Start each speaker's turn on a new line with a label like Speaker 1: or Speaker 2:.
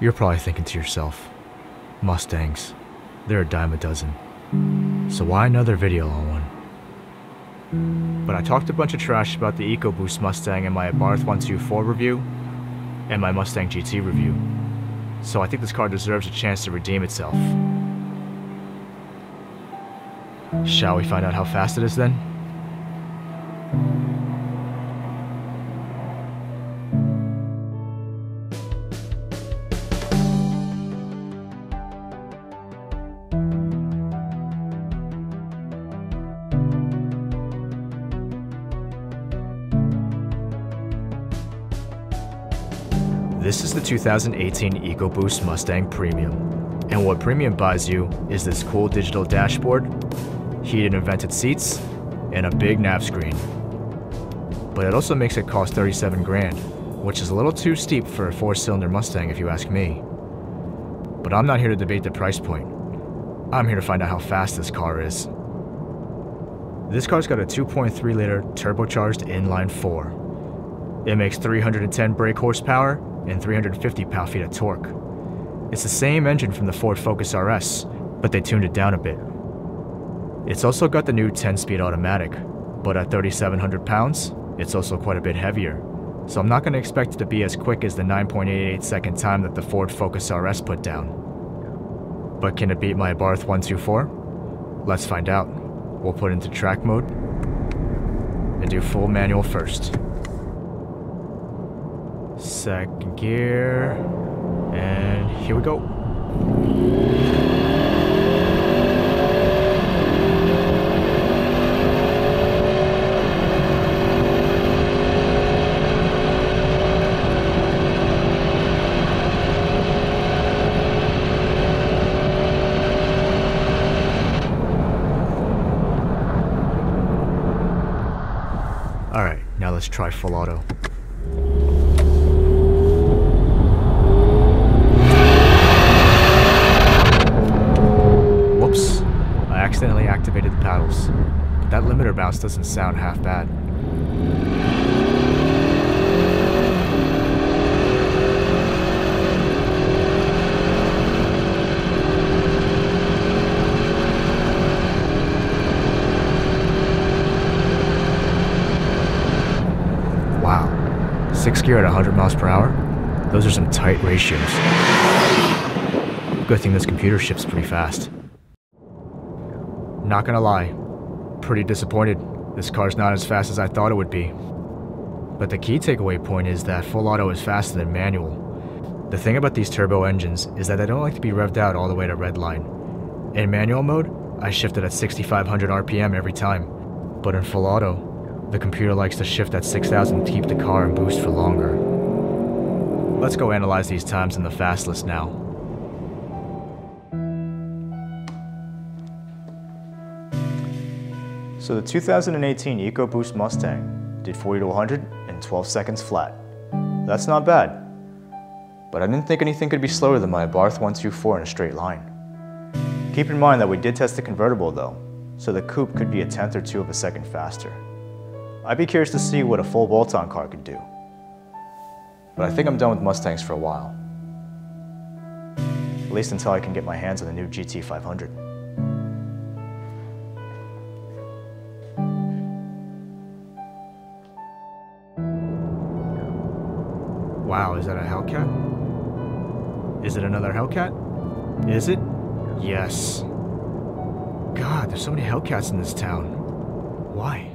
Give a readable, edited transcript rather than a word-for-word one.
Speaker 1: You're probably thinking to yourself, Mustangs, they're a dime a dozen, so why another video on one? But I talked a bunch of trash about the Ecoboost Mustang in my Abarth 124 review and my Mustang GT review, so I think this car deserves a chance to redeem itself. Shall we find out how fast it is then? This is the 2018 Ecoboost Mustang Premium, and what Premium buys you is this cool digital dashboard, heated and vented seats, and a big nav screen. But it also makes it cost 37 grand, which is a little too steep for a 4-cylinder Mustang if you ask me. But I'm not here to debate the price point. I'm here to find out how fast this car is. This car's got a 2.3 liter turbocharged inline 4. It makes 310 brake horsepower and 350 pound-feet of torque. It's the same engine from the Ford Focus RS, but they tuned it down a bit. It's also got the new 10-speed automatic, but at 3,700 pounds, it's also quite a bit heavier. So I'm not going to expect it to be as quick as the 9.88 second time that the Ford Focus RS put down. But can it beat my Abarth 124? Let's find out. We'll put it into track mode and do full manual first. Second gear, and here we go. Alright, now let's try full auto. Whoops, I accidentally activated the paddles, but that limiter bounce doesn't sound half bad. Wow, 6th gear at 100 miles per hour? Those are some tight ratios. Good thing this computer ships pretty fast. Not gonna lie, pretty disappointed. This car's not as fast as I thought it would be. But the key takeaway point is that full auto is faster than manual. The thing about these turbo engines is that they don't like to be revved out all the way to redline. In manual mode, I shifted at 6,500 RPM every time, but in full auto, the computer likes to shift at 6,000 to keep the car in boost for longer. Let's go analyze these times in the fast list now. So the 2018 Ecoboost Mustang did 40 to 100 in 12 seconds flat. That's not bad, but I didn't think anything could be slower than my Abarth 124 in a straight line. Keep in mind that we did test the convertible though, so the coupe could be a tenth or two of a second faster. I'd be curious to see what a full bolt-on car could do. But I think I'm done with Mustangs for a while. At least until I can get my hands on the new GT500. Wow, is that a Hellcat? Is it another Hellcat? Is it? Yes. God, there's so many Hellcats in this town. Why?